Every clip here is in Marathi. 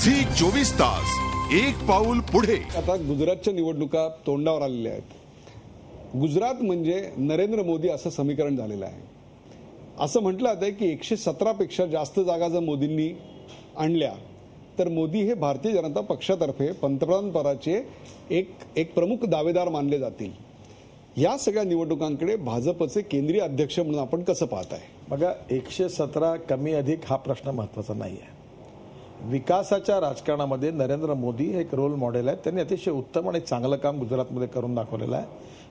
झी 24 तास एक पाऊल पुढे। आता गुजरातच्या निवडणुका तोंडावर आलेल्या आहेत। गुजरात म्हणजे नरेंद्र मोदी असं समीकरण झालेलं आहे। असं म्हटलं जातं की 117 पेक्षा जास्त जागा जर मोदींनी आणल्या तर मोदी हे भारतीय जनता पक्षातर्फे पंतप्रधान पदाचे एक प्रमुख दावेदार मानले जातील। या सगळ्या निवडणुकांकडे भाजपचे केंद्रीय अध्यक्ष म्हणून आपण कसं पाहताय? बघा, 117 कमी अधिक हा प्रश्न महत्त्वाचा नाही आहे। विकासाच्या राजकारणामध्ये नरेंद्र मोदी हे एक रोल मॉडेल आहे। त्यांनी अतिशय उत्तम आणि चांगलं काम गुजरातमध्ये करून दाखवलेलं आहे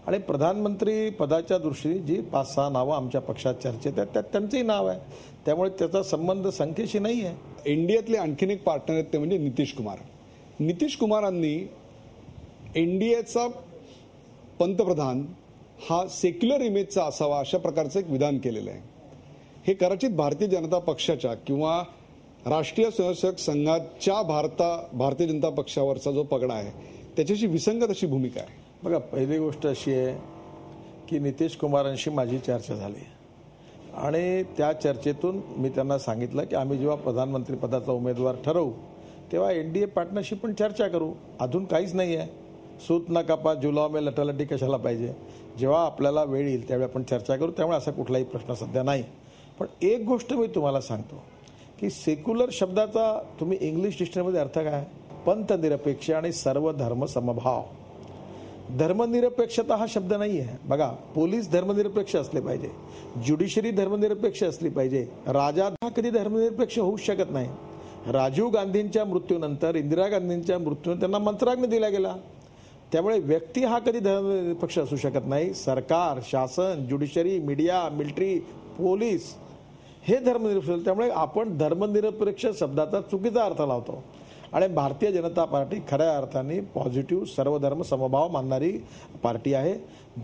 आणि प्रधानमंत्री पदाच्या दृष्टीने जी 5-6 नावं आमच्या पक्षात चर्चेत आहेत त्यात त्यांचंही नाव आहे, त्यामुळे त्याचा संबंध संख्येशी नाही आहे। एनडीएतले आणखीन एक पार्टनर आहेत ते म्हणजे नितीश कुमार। नितीश कुमारांनी एनडीएचा पंतप्रधान हा सेक्युलर इमेजचा असावा अशा प्रकारचं एक विधान केलेलं आहे। हे कदाचित भारतीय जनता पक्षाच्या किंवा राष्ट्रीय स्वयंसेवक संघाच्या भारतीय जनता पक्षावरचा जो पगडा आहे त्याच्याशी विसंगत अशी भूमिका आहे। बघा, पहिली गोष्ट अशी आहे की नितीश कुमारांशी माझी चर्चा झाली आणि त्या चर्चेतून मी त्यांना सांगितलं की आम्ही जेव्हा प्रधानमंत्री पदाचा उमेदवार ठरवू तेव्हा एनडीए पार्टनरशी पण चर्चा करू। अजून काहीच नाही आहे। सूत न कापा जुलाव में लटालटी कशाला पाहिजे। जेव्हा आपल्याला वेळ येईल त्यावेळी आपण चर्चा करू, त्यामुळे असा कुठलाही प्रश्न सध्या नाही। पण एक गोष्ट मी तुम्हाला सांगतो की सेक्युलर शब्दाचा तुम्ही इंग्लिश डिक्शनरीमध्ये अर्थ काय? पंथनिरपेक्ष आणि सर्व धर्म समभाव। धर्मनिरपेक्षता हा शब्द नाही आहे। बघा, पोलीस धर्मनिरपेक्ष असले पाहिजे, ज्युडिशरी धर्मनिरपेक्ष असली पाहिजे, राजा हा कधी धर्मनिरपेक्ष होऊ शकत नाही। राजीव गांधींच्या मृत्यूनंतर इंदिरा गांधींच्या मृत्यूनंतर त्यांना मंत्राज्ञ दिला गेला, त्यामुळे व्यक्ती हा कधी धर्मनिरपेक्ष असू शकत नाही। सरकार, शासन, ज्युडिशरी, मीडिया, मिलिटरी, पोलीस हे धर्मनिरपेक्ष। त्यामुळे आपण धर्मनिरपेक्ष शब्दाचा चुकीचा अर्थ लावतो आणि भारतीय जनता पार्टी खऱ्या अर्थाने पॉझिटिव्ह सर्व धर्म समभाव मानणारी पार्टी आहे।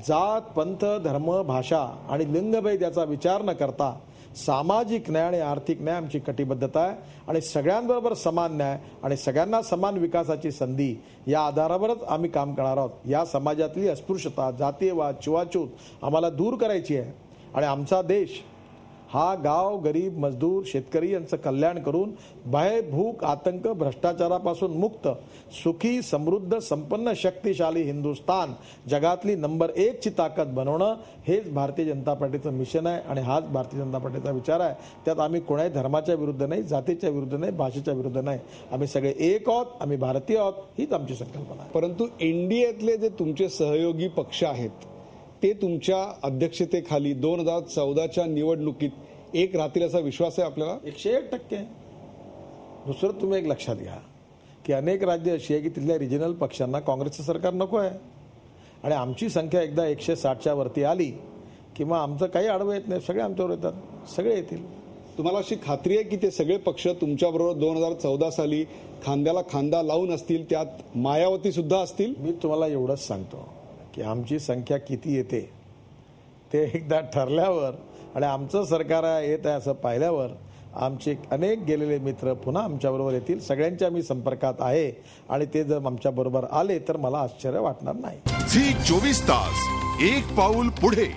जात, पंथ, धर्म, भाषा आणि लिंगभेद याचा विचार न करता सामाजिक न्याय आणि आर्थिक न्याय आमची कटिबद्धता आहे आणि सगळ्यांबरोबर समान न्याय आणि सगळ्यांना समान विकासाची संधी या आधारावरच आम्ही काम करणार आहोत। या समाजातली अस्पृश्यता, जातीयवाद, छुवाछूत आम्हाला दूर करायची आहे आणि आमचा देश हा गाव, गरीब, मजदूर, शेतकरी यांचं कल्याण करून भय, भूक, आतंक, भ्रष्टाचारापासून मुक्त, सुखी, समृद्ध, संपन्न, शक्तिशाली हिंदुस्थान जगातली नंबर 1 ची ताकद बनवणं हेच भारतीय जनता पार्टीचं मिशन आहे आणि हाच भारतीय जनता पार्टीचा विचार आहे। त्यात आम्ही कोणाही धर्माच्या विरुद्ध नाही, जातीच्या विरुद्ध नाही, भाषेच्या विरुद्ध नाही। आम्ही सगळे एक आहोत, आम्ही भारतीय आहोत, हीच आमची संकल्पना आहे। परंतु एनडीएतले जे तुमचे सहयोगी पक्ष आहेत ते तुमच्या अध्यक्षतेखाली 2014च्या निवडणुकीत एक राहतील असा विश्वास आहे आपल्याला? 101%। दुसरं तुम्ही एक लक्षात घ्या की अनेक राज्य अशी आहे की तिथल्या रिजनल पक्षांना काँग्रेसचं सरकार नको आहे आणि आमची संख्या एकदा 160च्या वरती आली किंवा आमचं काही आडवं येत नाही, सगळे आमच्यावर येतात, सगळे येतील। तुम्हाला अशी खात्री आहे की ते सगळे पक्ष तुमच्याबरोबर 2014 साली खांद्याला खांदा लावून असतील, त्यात मायावती सुद्धा असतील? मी तुम्हाला एवढंच सांगतो की आमची संख्या किती येते ते एकदा ठरल्यावर आणि आमचं सरकार येत आहे असं पाहिल्यावर आमचे अनेक गेलेले मित्र पुन्हा आमच्याबरोबर येतील। सगळ्यांच्या मी संपर्कात आहे आणि ते जर आमच्याबरोबर आले तर मला आश्चर्य वाटणार नाही। झी 24 तास एक पाऊल पुढे।